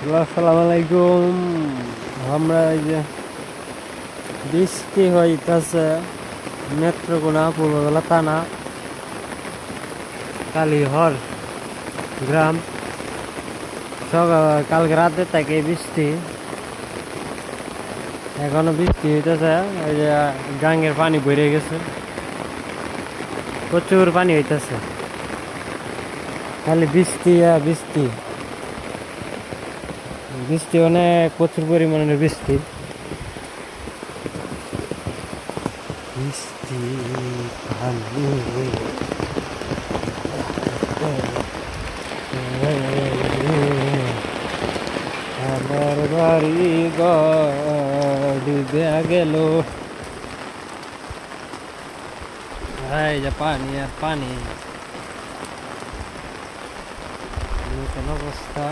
আসসালামু আলাইকুম। আমরা এই যে বৃষ্টি হইতাছে নেত্রকোনা পূর্ববেলা থানা কালীহর গ্রাম। কালকে রাতে থেকে বৃষ্টি, এখনো বৃষ্টি হইতেছে। এই যে গাঙ্গের পানি ভরে গেছে, প্রচুর পানি হইতেছে, খালি বৃষ্টি আর বৃষ্টি বৃষ্টি, অনেক প্রচুর পরিমাণের বৃষ্টি বৃষ্টি পানি। আমার বাড়ি ঘর ডুবে গেল। এই যে পানি আর পানি, কেন অবস্থা।